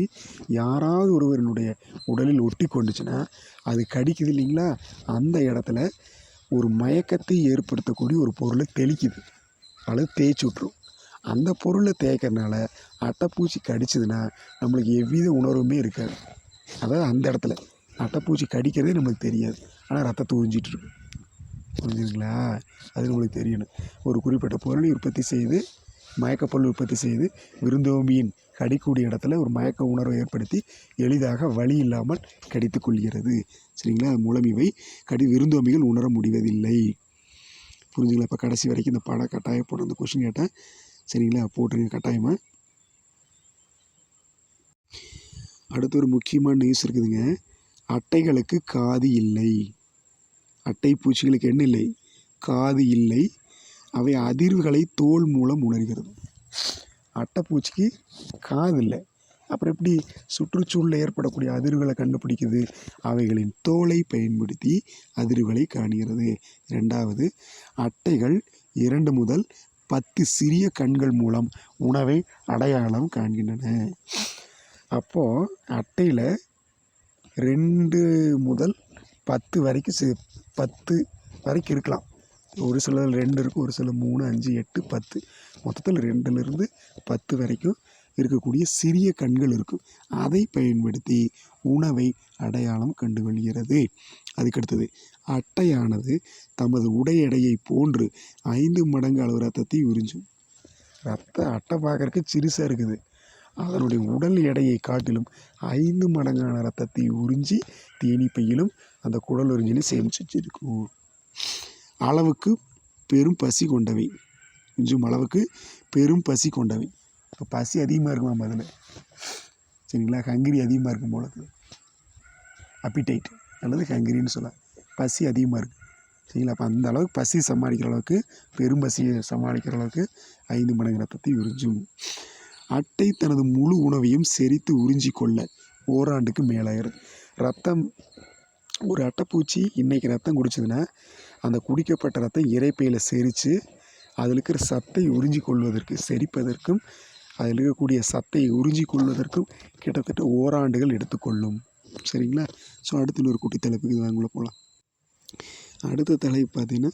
யாராவது ஒருவரினுடைய உடலில் ஒட்டி கொண்டுச்சுன்னா அது கடிக்குது இல்லைங்களா, அந்த இடத்துல ஒரு மயக்கத்தை ஏற்படுத்தக்கூடிய ஒரு பொருளை தெளிக்குது அல்லது தேய்ச்சி விட்ரும். அந்த பொருளை தேய்க்கிறதுனால அட்டைப்பூச்சி கடிச்சதுன்னா நம்மளுக்கு எவ்வித உணர்வுமே இருக்காது. அதாவது அந்த இடத்துல அட்டைப்பூச்சி கடிக்கிறதே நம்மளுக்கு தெரியாது, ஆனால் ரத்தத்தை உறிஞ்சிட்ருக்கும். புரிஞ்சுதுங்களா, அது நம்மளுக்கு தெரியணும். ஒரு குறிப்பிட்ட பொருளை உற்பத்தி செய்து, மயக்கப்பொருள் உற்பத்தி செய்து விருந்தோம்பியின் கடிக்கூடிய இடத்துல ஒரு மயக்க உணர்வை ஏற்படுத்தி எளிதாக வலி இல்லாமல் கடித்து கொள்கிறது. சரிங்களா, அது மூலம் இவை விருந்தோம்பிகள் உணர முடிவதில்லை. புரிஞ்சுங்களா. இப்போ கடைசி வரைக்கும் இந்த படம் கட்டாயம் போட்டு அந்த கொஷின் கேட்டேன். சரிங்களா, போட்டுருங்க கட்டாயமாக. அடுத்து ஒரு முக்கியமான நியூஸ் இருக்குதுங்க. அட்டைகளுக்கு காது இல்லை. அட்டை பூச்சிகளுக்கு என்ன இல்லை? காது இல்லை. அவை அதிர்வுகளை தோல் மூலம் உணர்கிறது. அட்டைப்பூச்சிக்கு காது இல்லை, அப்புறம் எப்படி சுற்றுச்சூழலில் ஏற்படக்கூடிய அதிர்வுகளை கண்டுபிடிக்குது? அவைகளின் தோலை பயன்படுத்தி அதிர்வுகளை காண்கிறது. 2வது, அட்டைகள் 2 முதல் 10 சிறிய கண்கள் மூலம் உணவை அடையாளம் காண்கின்றன. அப்போது அட்டையில் 2 முதல் 10 வரைக்கும் 10 வரைக்கும் இருக்கலாம். ஒரு சில 2 இருக்கும், ஒரு சில 3, 5, 8, 10, மொத்தத்தில் 2லிருந்து 10 வரைக்கும் இருக்கக்கூடிய சிறிய கண்கள் இருக்கும். அதை பயன்படுத்தி உணவை அடையாளம் கண்டுகொள்கிறது. அதுக்கடுத்தது, அட்டையானது தமது உடை எடையை போன்று 5 மடங்கு அளவு ரத்தத்தை உறிஞ்சும். அட்டை பார்க்கறதுக்கு சிறுசாக இருக்குது, அதனுடைய உடல் எடையை காட்டிலும் 5 மடங்கான ரத்தத்தை உறிஞ்சி தேனீப்பையிலும் அந்த குடல் உறிஞ்சிலும் சேமிச்சு வச்சிருக்கும். அளவுக்கு பெரும் பசி கொண்டவை, கொஞ்சம் அளவுக்கு பெரும் பசி கொண்டவை. இப்போ பசி அதிகமாக இருக்குமா அதில், சரிங்களா? ஹங்கிரி அதிகமாக இருக்கும் போல இருக்குது, அப்பிடைட் அல்லது ஹங்கிரின்னு சொல்லலாம். பசி அதிகமாக இருக்குது, சரிங்களா? அப்போ அந்த அளவுக்கு பசி சமாளிக்கிற அளவுக்கு, பெரும் பசியை சமாளிக்கிற அளவுக்கு 5 மடங்கு ரத்தத்தை உறிஞ்சும். அட்டை தனது முழு உணவையும் செரித்து உறிஞ்சி கொள்ள ஓராண்டுக்கு மேலாகிறது. ரத்தம், ஒரு அட்டைப்பூச்சி இன்றைக்கி ரத்தம் குடிச்சதுன்னா அந்த குடிக்கப்பட்ட ரத்தம் இரைப்பையில் செரித்து அதில் இருக்கிற சத்தை உறிஞ்சி கொள்வதற்கு, செரிப்பதற்கும் அதில் இருக்கக்கூடிய சத்தை உறிஞ்சி கொள்வதற்கும் கிட்டத்தட்ட ஓராண்டுகள் எடுத்துக்கொள்ளும். சரிங்களா? ஸோ அடுத்து இன்னொரு குட்டி தலைப்புக்கு இது வாங்கல போகலாம். அடுத்த தலைப்பு பார்த்திங்கன்னா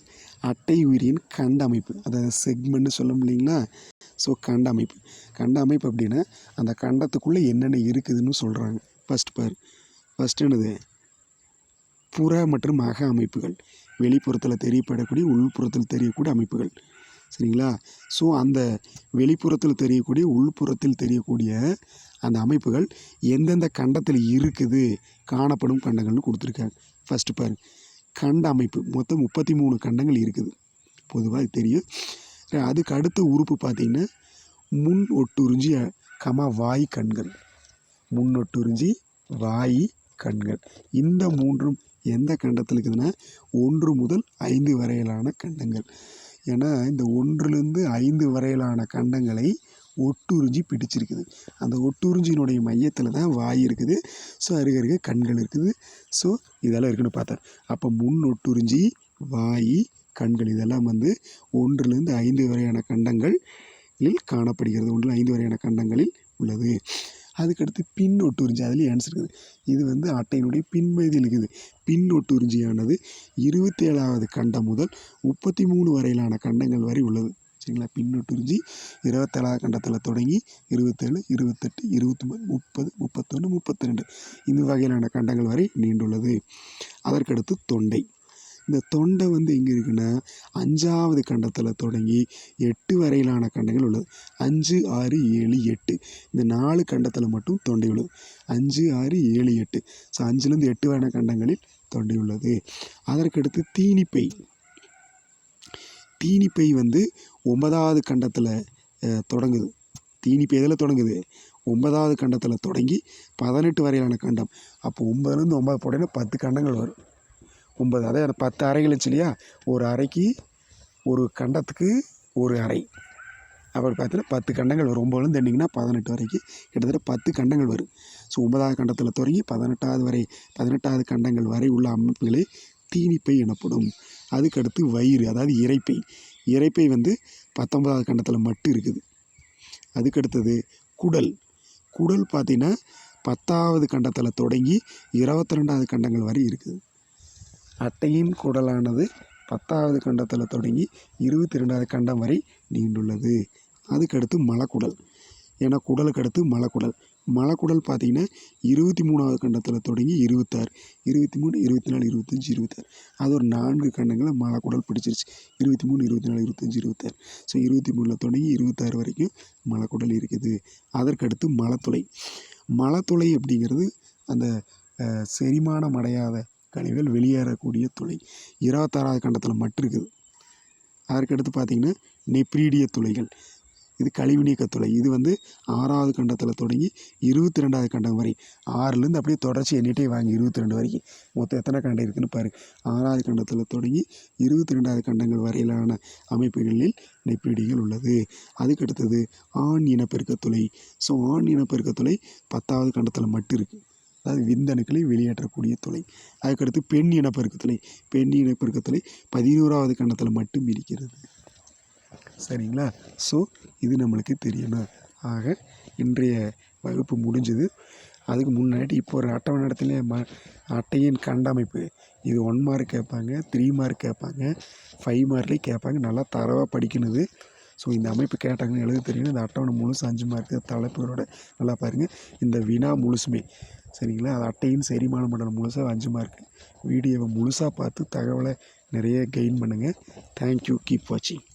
அட்டை உயிரின் கண்ட அமைப்பு, அதாவது செக்மெண்ட்னு சொல்ல முடியுங்களா? ஸோ கண்ட அமைப்பு. கண்ட அமைப்பு அப்படின்னா அந்த கண்டத்துக்குள்ளே என்னென்ன இருக்குதுன்னு சொல்கிறாங்க. ஃபஸ்ட்டு என்னது? புற மற்றும் அக அமைப்புகள். வெளிப்புறத்தில் தெரியப்படக்கூடிய, உள்புறத்தில் தெரியக்கூடிய அமைப்புகள், சரிங்களா? ஸோ அந்த வெளிப்புறத்தில் தெரியக்கூடிய, உள்புறத்தில் தெரியக்கூடிய அந்த அமைப்புகள் எந்தெந்த கண்டத்தில் இருக்குது, காணப்படும் கண்டங்கள்னு கொடுத்துருக்காங்க. ஃபஸ்ட்டு பாருங்க, கண்ட அமைப்பு மொத்தம் 33 கண்டங்கள் இருக்குது, பொதுவாக இது தெரியும். அதுக்கு அடுத்த உறுப்பு பார்த்திங்கன்னா முன் ஒட்டுறிஞ்சி வாய் கண்கள். முன்னொட்டுறிஞ்சி, வாய், கண்கள். இந்த மூன்றும் எந்த கண்டத்தில் இருக்குதுன்னா 1 முதல் 5 வரையிலான கண்டங்கள். ஏன்னா இந்த 1லேருந்து 5 வரையிலான கண்டங்களை ஒட்டுறிஞ்சி பிடிச்சிருக்குது. அந்த ஒட்டுறிஞ்சியினுடைய மையத்தில் தான் வாய் இருக்குது. ஸோ அருகருகே கண்கள் இருக்குது. ஸோ இதெல்லாம் இருக்குன்னு பார்த்தேன். அப்போ முன் ஒட்டுறிஞ்சி, வாய், கண்கள் இதெல்லாம் 1லேருந்து 5 வரையான கண்டங்களில் காணப்படுகிறது. 1-5 வரையான கண்டங்களில் உள்ளது. அதுக்கடுத்து பின் ஒட்டுறிஞ்சி, அதுலேயும் ஆன்சர் இருக்குது. இது அட்டையினுடைய பின்பகுதியில் இருக்குது. பின் ஒட்டுறிஞ்சியானது 27வது கண்டம் முதல் 33 வரையிலான கண்டங்கள் வரை உள்ளது, சரிங்களா? பின் ஒட்டுறிஞ்சி 27வது கண்டத்தில் தொடங்கி 27, 28, 29, 30, 31, 32 இந்த வகையிலான கண்டங்கள் வரை நீண்டுள்ளது. அதற்கடுத்து தொண்டை. இந்த தொண்டை எங்கே இருக்குன்னா 5வது கண்டத்தில் தொடங்கி 8 வரையிலான கண்டங்கள் உள்ளது. 5, 6, 7, 8 இந்த 4 கண்டத்தில் மட்டும் தொண்டை உள்ளது. 5, 6, 7, 8 ஸோ 5லேருந்து 8 வரையான கண்டங்களில் தொண்டை உள்ளது. அதற்கடுத்து தீனிப்பை. தீனிப்பை 9வது கண்டத்தில் தொடங்குது. தீனிப்பை எதில் தொடங்குது? 9வது கண்டத்தில் தொடங்கி 18 வரையிலான கண்டம். அப்போ 9லேருந்து 9 போட்டோன்னா 10 கண்டங்கள் வரும். 9, அதாவது 10 அறைகள் இருந்துச்சு இல்லையா? ஒரு அறைக்கு, ஒரு கண்டத்துக்கு ஒரு அறை, அப்படி பார்த்தீங்கன்னா 10 கண்டங்கள் வரும். 9லேருந்து எண்ணிங்கன்னா 18 வரைக்கும் கிட்டத்தட்ட 10 கண்டங்கள் வரும். ஸோ 9வது கண்டத்தில் தொடங்கி 18வது கண்டங்கள் வரை உள்ள அமைப்புகளே தீனிப்பை எனப்படும். அதுக்கடுத்து வயிறு, அதாவது இரைப்பை. இரைப்பை 19வது கண்டத்தில் மட்டும் இருக்குது. அதுக்கடுத்தது குடல். குடல் பார்த்திங்கன்னா 10வது கண்டத்தில் தொடங்கி 22வது கண்டங்கள் வரை இருக்குது. அட்டையின் குடலானது 10வது கண்டத்தில் தொடங்கி 22வது கண்டம் வரை நீண்டுள்ளது. அதுக்கடுத்து மலக்குடல். ஏன்னா குடலுக்கு அடுத்து மலக்குடல். மலக்குடல் பார்த்திங்கன்னா 23வது கண்டத்தில் தொடங்கி 26, 23, 24, 25, 26 அது ஒரு 4 கண்டங்களை மலக்குடல் பிடிச்சிருச்சு. 23, 24, 25, 26 ஸோ 23ல் தொடங்கி 26 வரைக்கும் மலக்குடல் இருக்குது. அதற்கடுத்து மலத்துளை. மலத்துளை அப்படிங்கிறது அந்த செரிமானம் அடையாத கழிவுகள் வெளியேறக்கூடிய துளை. 26வது கண்டத்தில் மட்டும் இருக்குது. அதற்கடுத்து பார்த்திங்கன்னா நெப்ரீடிய துளைகள். இது கழிவுநீக்கத்துளை. இது வந்து 6வது கண்டத்தில் தொடங்கி 22வது கண்டம் வரை. 6லேருந்து அப்படியே தொடர்ச்சி எண்ணிட்டே வாங்க 22 வரைக்கும். மொத்தம் எத்தனை கண்டம் இருக்குதுன்னு பாரு. 6வது கண்டத்தில் தொடங்கி 22வது கண்டங்கள் வரையிலான அமைப்புகளில் நெப்பிடிகள் உள்ளது. அதுக்கடுத்தது ஆண் இனப்பெருக்கத்துளை. ஸோ ஆண் இனப்பெருக்கத்துளை 10வது கண்டத்தில் மட்டும் இருக்குது. அதாவது விந்தணுக்களை வெளியேற்றக்கூடிய துளை. அதுக்கடுத்து பெண் இனப்பெருக்கத்துளை. பெண் இனப்பெருக்கத்துளை 11வது கண்டத்தில் மட்டும் இருக்கிறது. சரிங்களா? ஸோ இது நம்மளுக்கு தெரியணும். ஆக இன்றைய வகுப்பு முடிஞ்சது. அதுக்கு முன்னாடி இப்போ ஒரு அட்டவணை இடத்துல அட்டையின் கண்டமைப்பு இது 1 மார்க் கேட்பாங்க, 3 மார்க் கேட்பாங்க, 5 மார்க்லேயும் கேட்பாங்க. நல்லா தரவாக படிக்கணுது. ஸோ இந்த அமைப்பு கேட்டாங்கன்னு எழுத தெரியணும். இந்த அட்டவணை முழுசு 5 மார்க்கு தலைப்புகளோட நல்லா பாருங்கள். இந்த வினா முழுசுமே சரிங்களா? அது அட்டையின் செரிமான மண்டலம் முழுசாக 5 மார்க்கு. வீடியோவை முழுசாக பார்த்து தகவலை நிறைய கெயின் பண்ணுங்கள். தேங்க்யூ. கீப் வாட்சிங்.